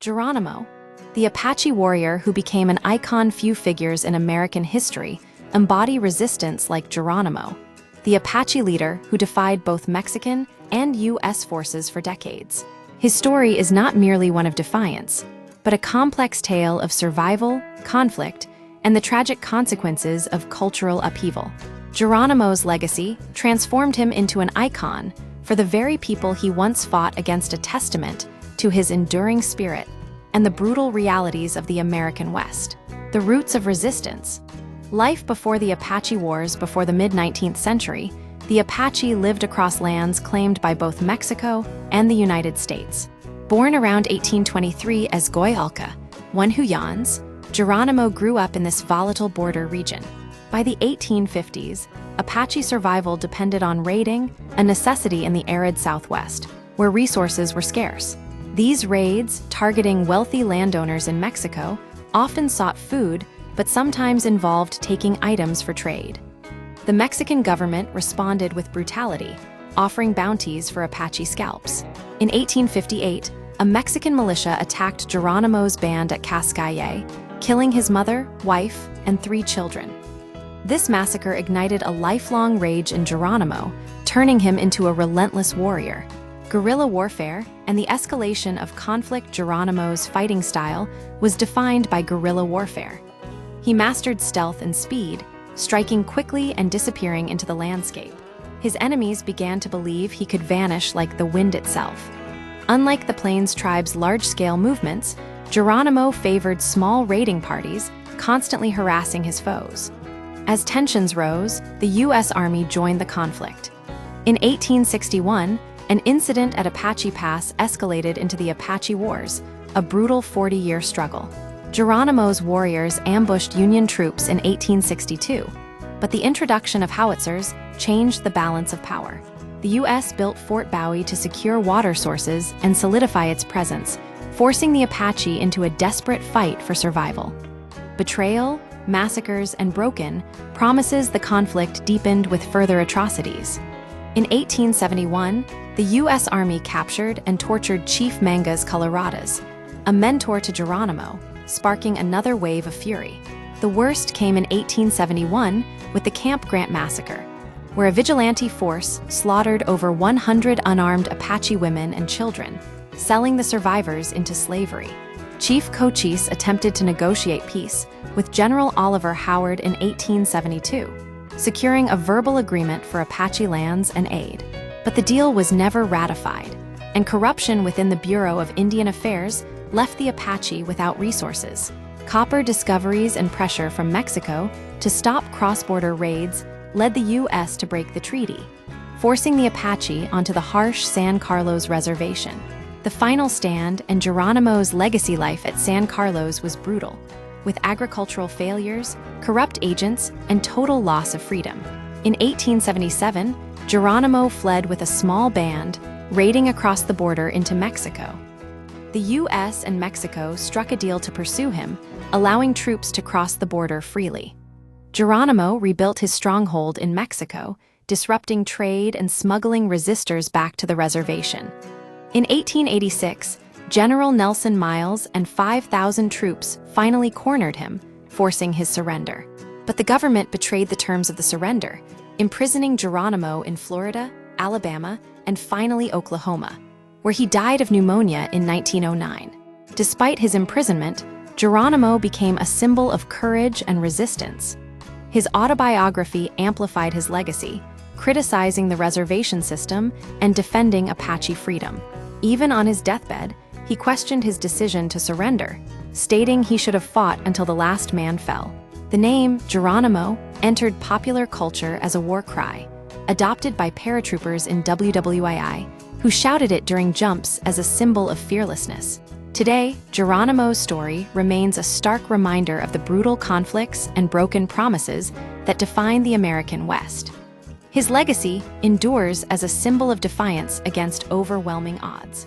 Geronimo, the Apache warrior who became an icon. Few figures in American history embody resistance like Geronimo, the Apache leader who defied both Mexican and U.S. forces for decades. His story is not merely one of defiance, but a complex tale of survival, conflict, and the tragic consequences of cultural upheaval. Geronimo's legacy transformed him into an icon for the very people he once fought against, a testament to his enduring spirit and the brutal realities of the American West. The roots of resistance. Life before the Apache Wars. Before the mid-19th century, the Apache lived across lands claimed by both Mexico and the United States. Born around 1823 as Goyalca, one who yawns, Geronimo grew up in this volatile border region. By the 1850s, Apache survival depended on raiding, a necessity in the arid Southwest, where resources were scarce. These raids, targeting wealthy landowners in Mexico, often sought food, but sometimes involved taking items for trade. The Mexican government responded with brutality, offering bounties for Apache scalps. In 1858, a Mexican militia attacked Geronimo's band at Cascaye, killing his mother, wife, and 3 children. This massacre ignited a lifelong rage in Geronimo, turning him into a relentless warrior. Guerrilla warfare and the escalation of conflict. Geronimo's fighting style was defined by guerrilla warfare. He mastered stealth and speed, striking quickly and disappearing into the landscape. His enemies began to believe he could vanish like the wind itself. Unlike the Plains tribe's large-scale movements, Geronimo favored small raiding parties, constantly harassing his foes. As tensions rose, the U.S. Army joined the conflict. In 1861, an incident at Apache Pass escalated into the Apache Wars, a brutal 40-year struggle. Geronimo's warriors ambushed Union troops in 1862, but the introduction of howitzers changed the balance of power. The U.S. built Fort Bowie to secure water sources and solidify its presence, forcing the Apache into a desperate fight for survival. Betrayal, massacres, and broken promises. The conflict deepened with further atrocities. In 1871, the U.S. Army captured and tortured Chief Mangas Coloradas, a mentor to Geronimo, sparking another wave of fury. The worst came in 1871 with the Camp Grant massacre, where a vigilante force slaughtered over 100 unarmed Apache women and children, selling the survivors into slavery. Chief Cochise attempted to negotiate peace with General Oliver Howard in 1872, securing a verbal agreement for Apache lands and aid. But the deal was never ratified, and corruption within the Bureau of Indian Affairs left the Apache without resources. Copper discoveries and pressure from Mexico to stop cross-border raids led the U.S. to break the treaty, forcing the Apache onto the harsh San Carlos reservation. The final stand and Geronimo's legacy. Life at San Carlos was brutal, with agricultural failures, corrupt agents, and total loss of freedom. In 1877, Geronimo fled with a small band, raiding across the border into Mexico. The U.S. and Mexico struck a deal to pursue him, allowing troops to cross the border freely. Geronimo rebuilt his stronghold in Mexico, disrupting trade and smuggling resistors back to the reservation. In 1886, General Nelson Miles and 5,000 troops finally cornered him, forcing his surrender. But the government betrayed the terms of the surrender, imprisoning Geronimo in Florida, Alabama, and finally Oklahoma, where he died of pneumonia in 1909. Despite his imprisonment, Geronimo became a symbol of courage and resistance. His autobiography amplified his legacy, criticizing the reservation system and defending Apache freedom. Even on his deathbed, he questioned his decision to surrender, stating he should have fought until the last man fell. The name Geronimo entered popular culture as a war cry, adopted by paratroopers in WWII, who shouted it during jumps as a symbol of fearlessness. Today, Geronimo's story remains a stark reminder of the brutal conflicts and broken promises that define the American West. His legacy endures as a symbol of defiance against overwhelming odds.